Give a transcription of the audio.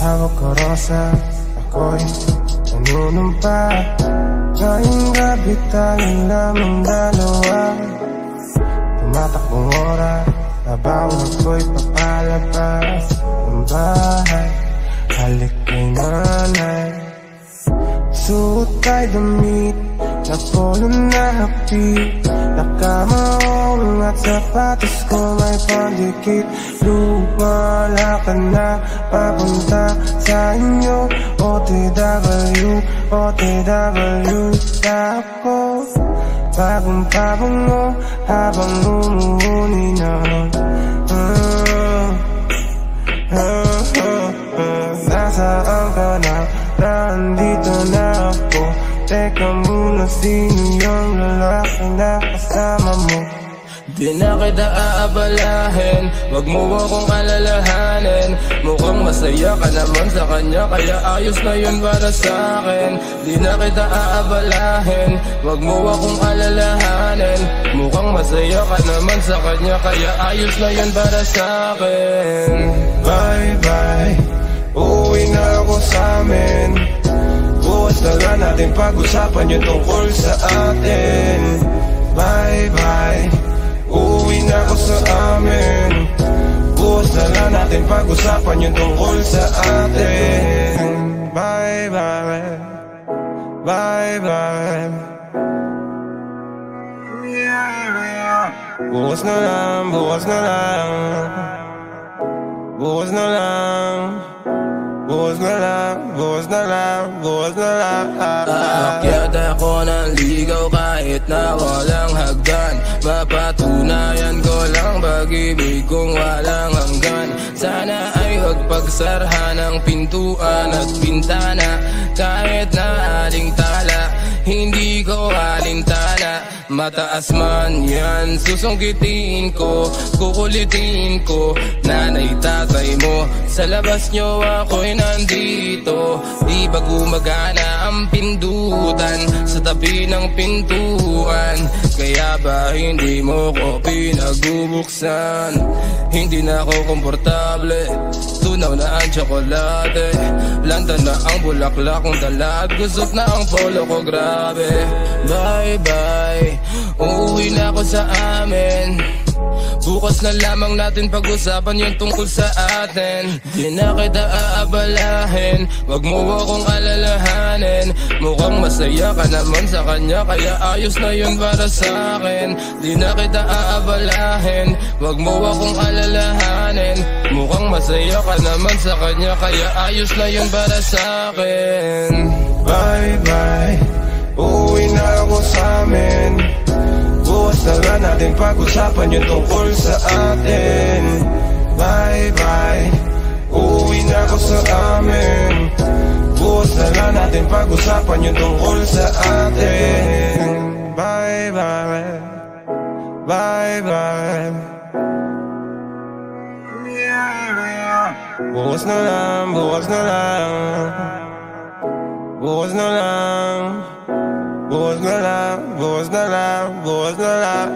hawak ko rosa, ako'y nanunumpa. Ngayong gabi tayong lamang dalawa. Tumatakbong oras habang ako'y papalabas ng bahay. Halik kay nanay, suot ay damit na polo na hapit. Nakamaong at sapatos ko may pandikit. Lumalakad na papunta sa inyo. OTW, OTW. Tapos bagong-bagong mo habang umuuni na. Nasaan ka na? Nandito na ako. Teka muna, sino yung lalaki na kasama mo? Di na kita aabalahin, wag mo akong alalahanin. Mukhang masaya ka naman sa kanya, kaya ayos na yun para sa'kin. Di na kita aabalahin, wag mo akong alalahanin. Mukhang masaya ka naman sa kanya, kaya ayos na yun para sa'kin. Bye bye, uuwi na ako sa'min. Bukas na lang natin pag-usapan yung tungkol sa atin. Bye bye, uuwi na ako sa amin. Bukas na lang natin pag-usapan yung tungkol sa atin. Bye bye, bye bye. Bukas na lang, bukas na lang. Bukas na lang, bukas na lang, bukas na lang, bukas na lang. Aakyat ako ng ligaw kahit na walang hagdan. Mapatunayan ko lang pag-ibig kong walang hanggan. Sana ay huwag pagsarhan ng pintuan at bintana. Kahit na aling tala, hindi ko alintana. Mataas man yan, susungkitin ko, kukulitin ko. Nanay, tatay mo, sa labas nyo ako'y nandito. Di ba gumagana ang pindutan sa tabi ng pintuan? Kaya ba hindi mo ko pinagbubuksan? Hindi na ako komportable, tunaw na ang tsokolate. Landa na ang bulaklak kong dala at gusot na ang polo ko, grabe. Bye bye, uuwi na ako sa amin. Bukas na lamang natin pag-usapan yung tungkol sa atin. Di na kita aabalahin, wag mo akong alalahanin. Mukhang masaya ka naman sa kanya, kaya ayos na yun para sa'kin. Di na kita aabalahin, wag mo akong alalahanin. Mukhang masaya ka naman sa kanya, kaya ayos na yun para sa'kin. Bye bye, uuwi na ako sa'min. Bukas na lang natin pag-usapan yung tungkol sa atin. Bye bye, uuwi na ako sa amin. Bukas na lang natin pag-usapan yung tungkol sa atin. Bye bye, bye bye. Bukas na lang, bukas na lang. Bukas na lang, bukas na lang, bukas na lang, bukas na lang.